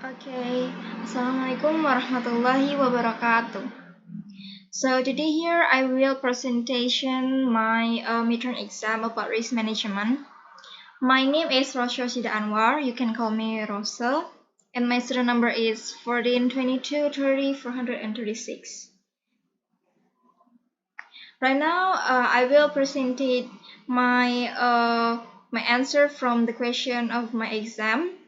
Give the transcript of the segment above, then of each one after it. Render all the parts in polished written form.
Okay, Assalamualaikum warahmatullahi wabarakatuh. So today here I will presentation my midterm exam about risk management. My name is Rosyida Anwar. You can call me Rosa, and my student number is 14 22 30 436. Right now, I will presentate my answer from the question of my exam.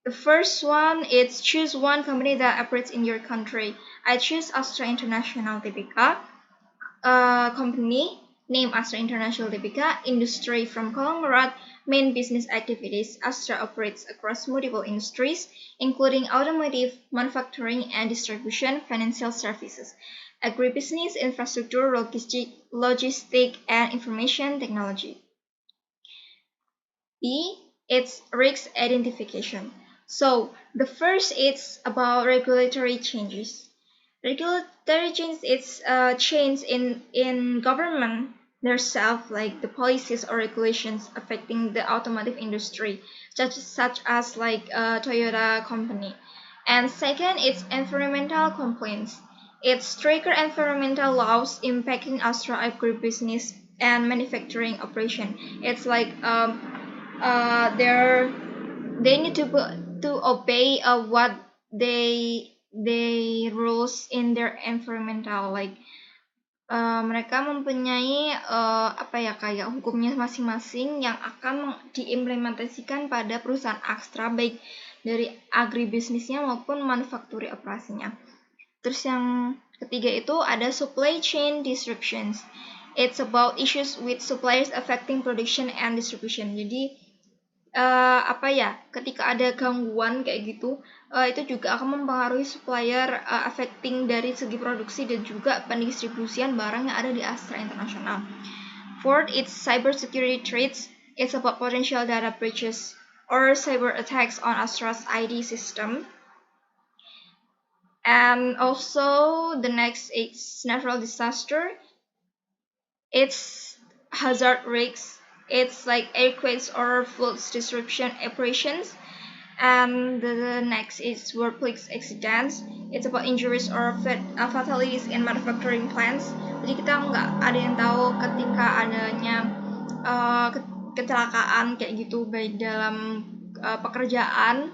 The first one is choose one company that operates in your country. I choose Astra International Tbk. Company name Astra International Tbk. Industry from conglomerate. Main business activities. Astra operates across multiple industries, including automotive, manufacturing and distribution, financial services, agribusiness, infrastructure, logistic and information technology. B, it's risk identification. So the first is about regulatory changes. Regulatory change is change in government themselves, like the policies or regulations affecting the automotive industry, such as like Toyota company. And second, it's environmental complaints. It's trigger environmental laws impacting Astra agribusiness and manufacturing operation. It's like they're they need to obey what they rules in their environmental, like mereka mempunyai apa ya, kayak hukumnya masing-masing yang akan diimplementasikan pada perusahaan Astra, baik dari agribisnisnya maupun manufakturi operasinya. Terus yang ketiga itu ada supply chain disruptions. It's about issues with suppliers affecting production and distribution. Jadi apa ya, ketika ada gangguan kayak gitu, itu juga akan mempengaruhi supplier, affecting dari segi produksi dan juga pendistribusian barang yang ada di Astra International. Fourth, it's cybersecurity threats. It's about potential data breaches or cyber attacks on Astra's ID system. And also the next is natural disaster. It's hazard risks. It's like earthquakes or floods disruption operations. And the next is workplace accidents. It's about injuries or fatalities in manufacturing plants. Jadi kita nggak ada yang tahu ketika adanya kecelakaan kayak gitu, baik dalam pekerjaan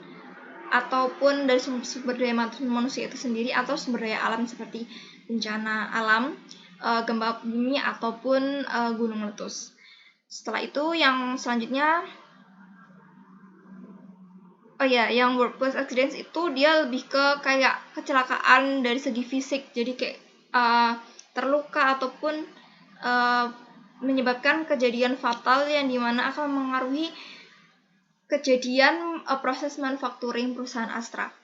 ataupun dari sumber daya manusia itu sendiri atau sumber daya alam seperti bencana alam, gempa bumi ataupun gunung meletus. Setelah itu yang selanjutnya, yang workplace accidents itu dia lebih ke kayak kecelakaan dari segi fisik, jadi kayak terluka ataupun menyebabkan kejadian fatal yang dimana akan mengaruhi kejadian proses manufacturing perusahaan Astra.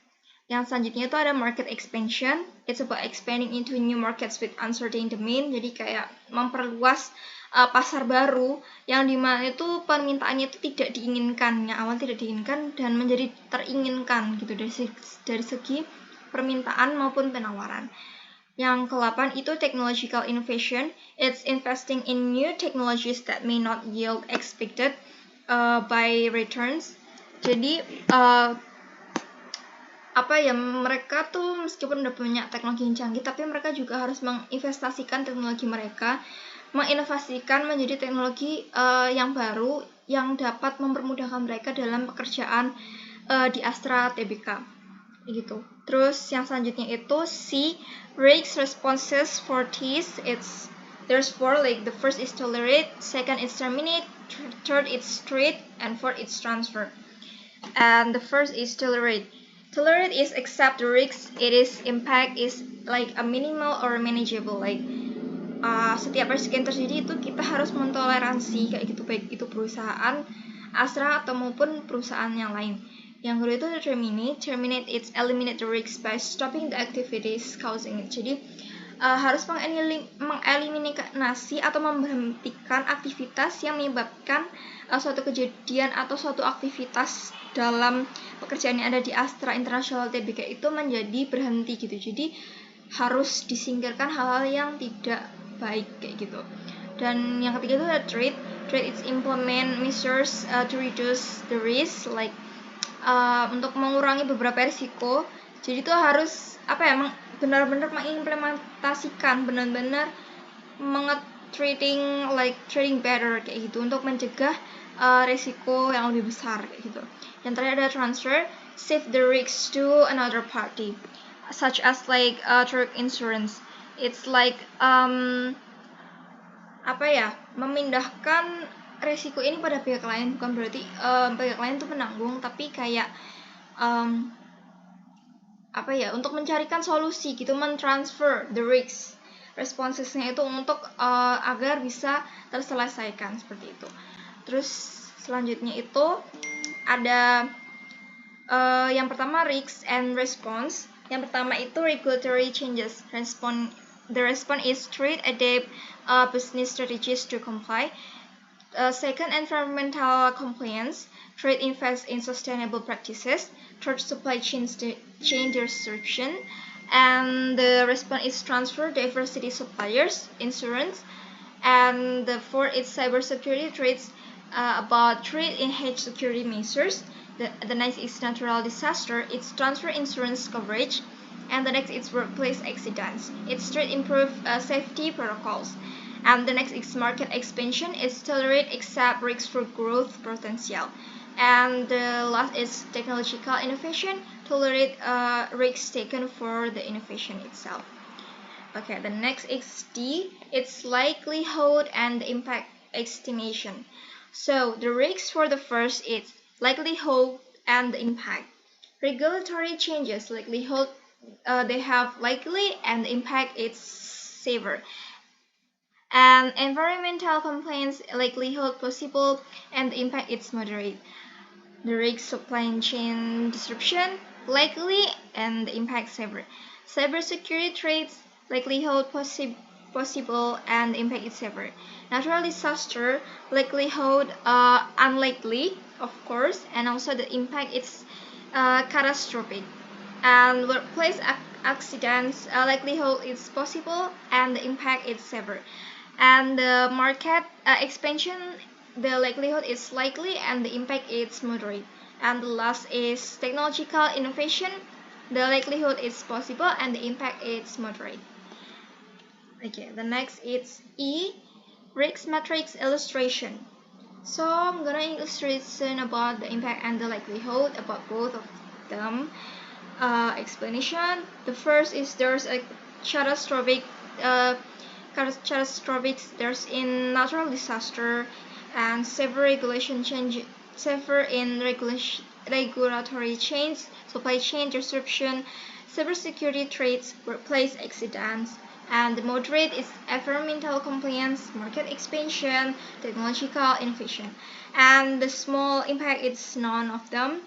Yang selanjutnya itu ada market expansion. It's about expanding into new markets with uncertain demand. Jadi kayak memperluas pasar baru yang dimana itu permintaannya itu tidak diinginkan, yang awal tidak diinginkan dan menjadi teringinkan gitu dari segi permintaan maupun penawaran. Yang ke-8 itu technological innovation. It's investing in new technologies that may not yield expected by returns. Jadi mereka tuh meskipun udah punya teknologi yang canggih, tapi mereka juga harus menginvestasikan teknologi mereka, menginovasikan menjadi teknologi yang baru yang dapat mempermudahkan mereka dalam pekerjaan di Astra Tbk gitu. Terus yang selanjutnya itu C, risk responses for this. There's four, like the first is tolerate, second is terminate, third is treat, and fourth is transfer. And the first is tolerate. Tolerate is accept the risk. Its impact is like a minimal or manageable. Like setiap risiko yang terjadi itu kita harus mentoleransi kayak gitu, baik itu perusahaan Astra atau maupun perusahaan yang lain. Yang kedua itu terminate. Terminate it's eliminate the risk by stopping the activities causing it. Jadi harus mengeliminasi atau memberhentikan aktivitas yang menyebabkan suatu kejadian atau suatu aktivitas dalam pekerjaan yang ada di Astra International Tbk itu menjadi berhenti gitu. Jadi harus disingkirkan hal-hal yang tidak baik kayak gitu. Dan yang ketiga itu ada treat. Treat is implement measures to reduce the risk, like untuk mengurangi beberapa risiko. Jadi itu harus benar-benar mengimplementasikan, benar-benar trading better kayak gitu untuk mencegah risiko yang lebih besar kayak gitu. Yang terakhir ada transfer, save the risks to another party, such as through insurance. It's memindahkan resiko ini pada pihak lain, bukan berarti pihak lain itu penanggung, tapi kayak untuk mencarikan solusi gitu, mentransfer the risks responsesnya itu untuk agar bisa terselesaikan seperti itu. Terus selanjutnya itu ada yang pertama risks and response. Yang pertama itu regulatory changes. The response is trade, adapt business strategies to comply. Second, environmental compliance. Trade invests in sustainable practices. Third, supply chain disruption. And the response is transfer, diversity suppliers, insurance. And the fourth is cybersecurity trades, about trade enhanced security measures. The next is natural disaster. It's transfer insurance coverage. And the next is workplace accidents. It's trade improve safety protocols. And the next is market expansion. It's tolerate accept risks for growth potential. And the last is technological innovation. Tolerate risks taken for the innovation itself. Okay, the next is D. It's likelihood and impact estimation. So the risks for the first is likelihood and impact. Regulatory changes, likelihood they have likely, and impact is severe. And environmental complaints, likelihood possible, and the impact is moderate. The risk supply chain disruption, likely, and the impact severe. Cybersecurity threats, likelihood possible, and the impact is severe. Natural disaster, likelihood unlikely, of course, and also the impact is catastrophic. And workplace accidents, likelihood is possible, and the impact is severe. And the market expansion, the likelihood is likely and the impact is moderate. And the last is technological innovation, the likelihood is possible and the impact is moderate. Okay, the next is E, risk matrix illustration. So I'm gonna illustration about the impact and the likelihood about both of them. Explanation. The first is there's a catastrophic there's in natural disaster and severe regulatory change, supply chain disruption, cybersecurity threats, workplace accidents, and the moderate is environmental compliance, market expansion, technological innovation, and the small impact is none of them.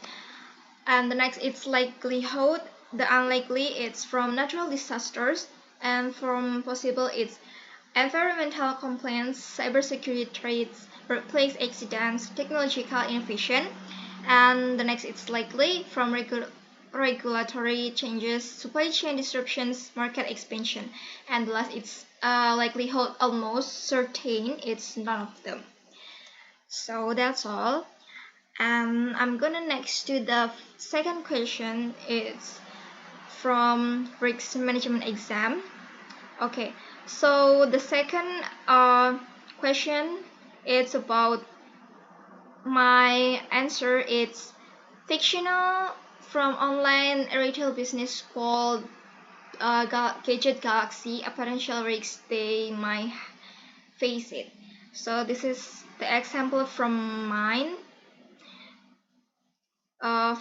And the next it's likelihood, the unlikely it's from natural disasters, and from possible it's environmental complaints, cybersecurity threats, workplace accidents, technological innovation. And the next it's likely from regulatory changes, supply chain disruptions, market expansion. And the last it's likelihood almost certain, it's none of them. So that's all. And I'm gonna next to the second question. It's from risk management exam. Okay, so the second question, it's about my answer. It's fictional from online retail business called Gadget Galaxy, a potential risk they might face it. So this is the example from mine.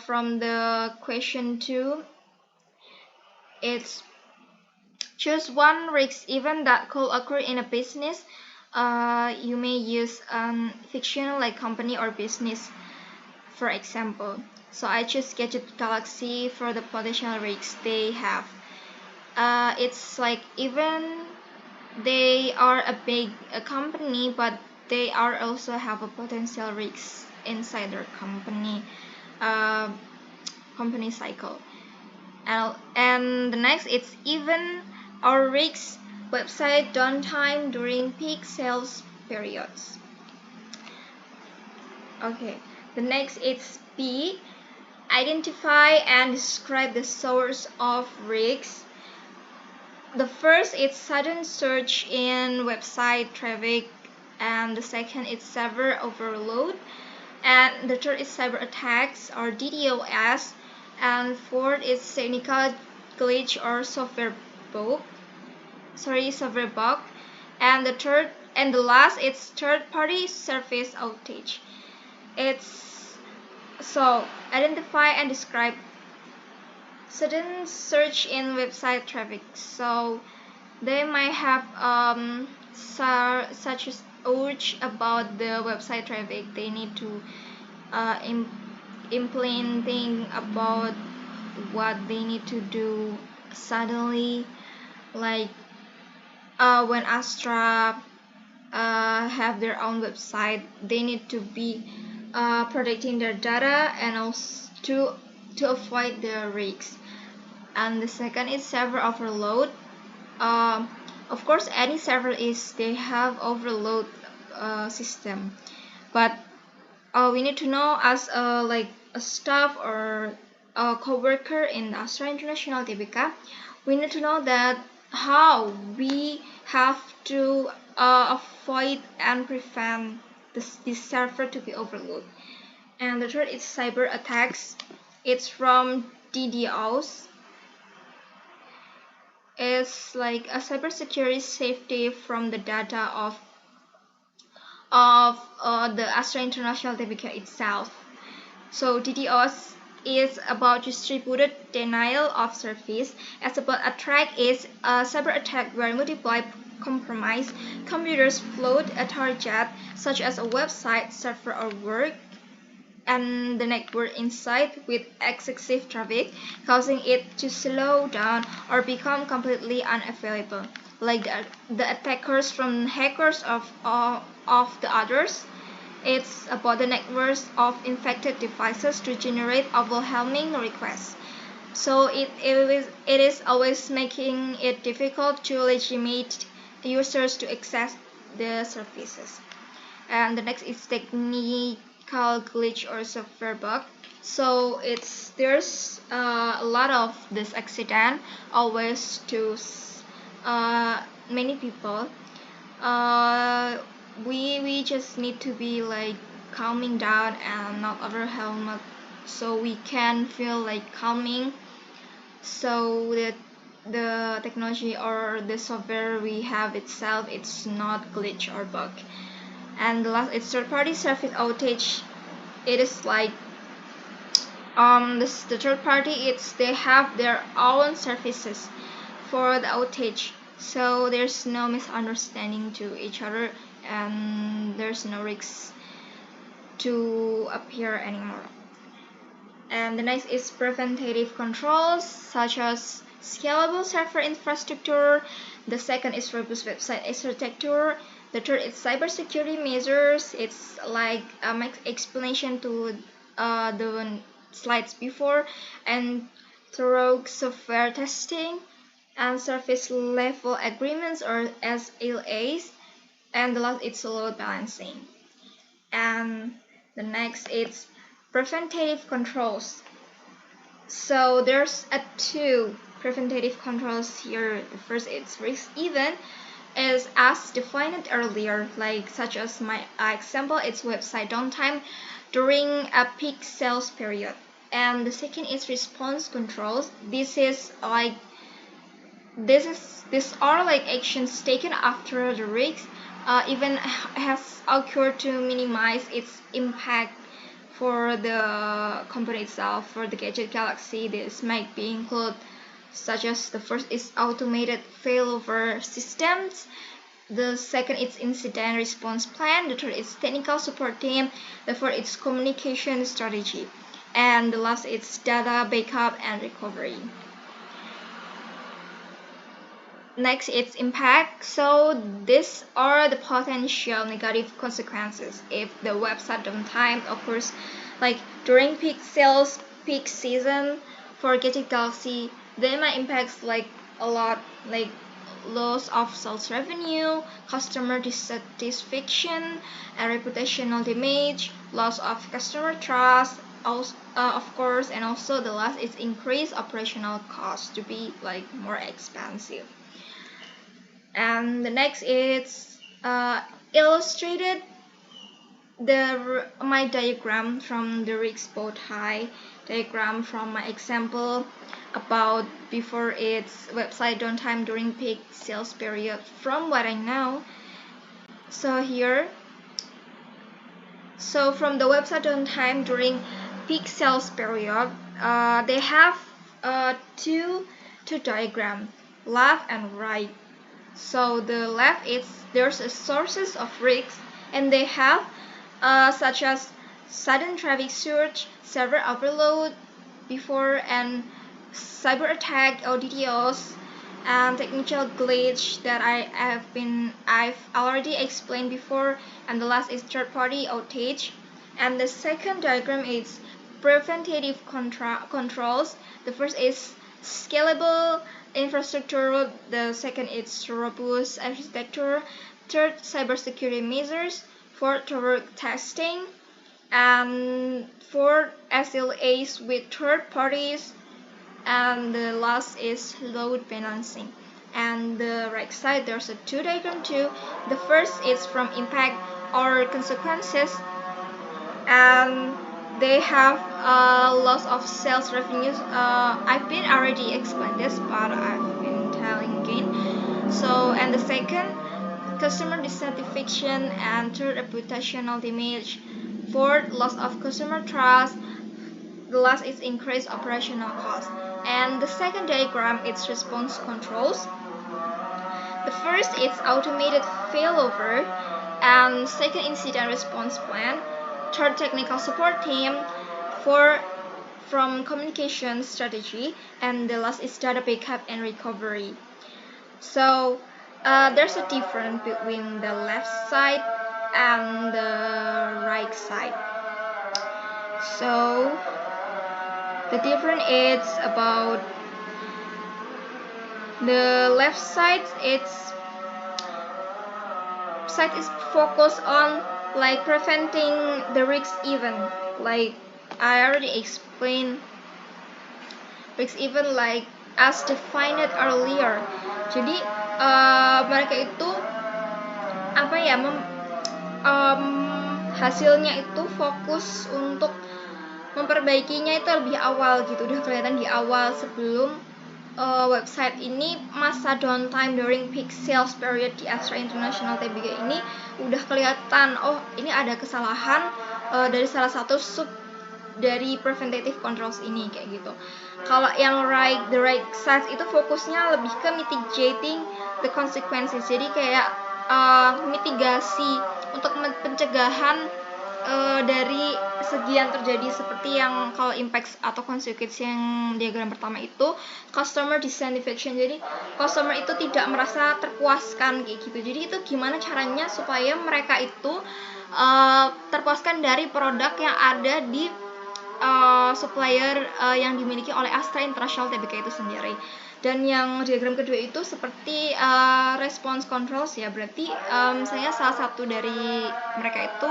From the question 2, it's choose one risk event that could occur in a business. You may use fictional like company or business, for example. So I choose Gadget Galaxy for the potential risks they have. It's like even they are a big company, but they are also have a potential risks inside their company cycle. And the next it's even our risks website downtime during peak sales periods. Okay, the next it's B, identify and describe the source of risks. The first is sudden surge in website traffic, and the second is server overload, and the third is cyber attacks or DDoS, and fourth is technical glitch or software bug, and the last is third party service outage. It's so identify and describe sudden surge in website traffic. So they might have such as urge about the website traffic. They need to implementing about what they need to do suddenly, like when Astra have their own website, they need to be protecting their data and also to avoid the risks. And the second is server overload. Of course, any server they have overload system, but we need to know as like a staff or a co-worker in Astra International TBK, we need to know that how we have to avoid and prevent this server to be overloaded. And the third is cyber attacks. It's from DDoS. It's like a cybersecurity safety from the data of the Astra International TBK itself. So DDoS is about distributed denial of service. As about attack is a cyber attack where multiple compromised computers flood a target, such as a website, server, or work, and the network inside with excessive traffic, causing it to slow down or become completely unavailable. Like the attackers from hackers of the others. It's about the networks of infected devices to generate overwhelming requests. So it is always making it difficult to legitimate users to access the services. And the next is technical glitch or software bug. So there's a lot of this accident always to many people. We just need to be like calming down and not overwhelmed, so we can feel like calming, so that the technology or the software we have itself, it's not glitch or bug. And the last is third party service outage. It is like the third party, they have their own services for the outage, so there's no misunderstanding to each other and there's no risks to appear anymore. And the next is preventative controls, such as scalable server infrastructure. The second is robust website architecture. The third is cybersecurity measures. It's like my explanation to the slides before, and thorough software testing and service level agreements or SLAs. And the last is load balancing. And the next is preventative controls. So there's two preventative controls here. The first is risk event, is as defined earlier, like such as my example, it's website downtime during a peak sales period. And the second is response controls. These are like actions taken after the risk event has occurred to minimize its impact for the company itself. For the Gadget Galaxy, this might be include such as the first is automated failover systems, the second is incident response plan, the third is technical support team, the fourth is communication strategy, and the last is data backup and recovery. Next, it's impact. So these are the potential negative consequences if the website downtime occurs, like during peak sales, peak season for Gadget Galaxy. They might impact like a lot, like loss of sales revenue, customer dissatisfaction, and reputational damage, loss of customer trust, also, of course, and also the last is increase operational cost to be like more expensive. And the next is illustrated my diagram from the risk bow tie diagram from my example about before its website downtime during peak sales period from what I know. So from the website downtime during peak sales period, they have two diagrams, left and right. So the left is there's a sources of risks, and they have such as sudden traffic surge, server overload before and cyber attack or DDoS, and technical glitch that I've already explained before, and the last is third party outage. And the second diagram is preventative controls. The first is scalable infrastructure, the second is robust architecture, third cybersecurity measures, fourth thorough testing, and fourth SLAs with third parties, and the last is load balancing. And the right side there's a two diagram too. The first is from impact or consequences, and they have a loss of sales revenues. I've been already explained this, but I've been telling again. So, and the second, customer dissatisfaction, and third, reputational damage. Fourth, loss of customer trust. The last is increased operational cost. And the second diagram is response controls. The first is automated failover, and second incident response plan, third technical support team, four from communication strategy, and the last is data backup and recovery. So there's a difference between the left side and the right side. So the difference is about the left side. It's side is focused on like preventing the risk event. Like I already explained, risk event like as defined earlier. Jadi mereka itu apa ya hasilnya itu fokus untuk memperbaikinya itu lebih awal gitu, udah kelihatan di awal sebelum website ini masa downtime during peak sales period di Astra International TBK ini udah kelihatan, oh ini ada kesalahan dari salah satu sub dari preventative controls ini kayak gitu. Kalau yang the right side itu fokusnya lebih ke mitigating the consequences, jadi kayak mitigasi untuk pencegahan dari segi yang terjadi seperti yang kalau impact atau consequence yang diagram pertama itu customer dissatisfaction, jadi customer itu tidak merasa terpuaskan kayak gitu. Jadi itu gimana caranya supaya mereka itu terpuaskan dari produk yang ada di supplier yang dimiliki oleh Astra International TBK itu sendiri. Dan yang diagram kedua itu seperti response controls ya, berarti saya salah satu dari mereka itu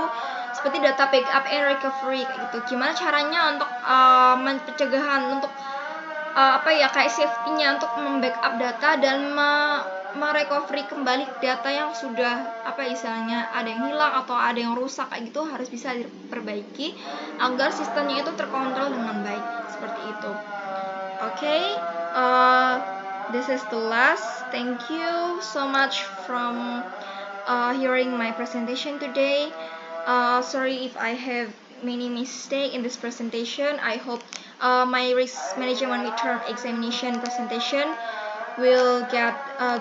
seperti data backup and recovery kayak gitu. Gimana caranya untuk pencegahan untuk kayak safety-nya untuk membackup data dan merecovery kembali data yang sudah istilahnya ada yang hilang atau ada yang rusak kayak gitu, harus bisa diperbaiki agar sistemnya itu terkontrol dengan baik seperti itu. Okay, this is the last. Thank you so much from hearing my presentation today. Sorry if I have many mistakes in this presentation. I hope my risk management midterm examination presentation will get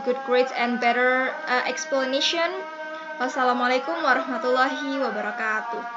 good grades and better explanation. Wassalamualaikum warahmatullahi wabarakatuh.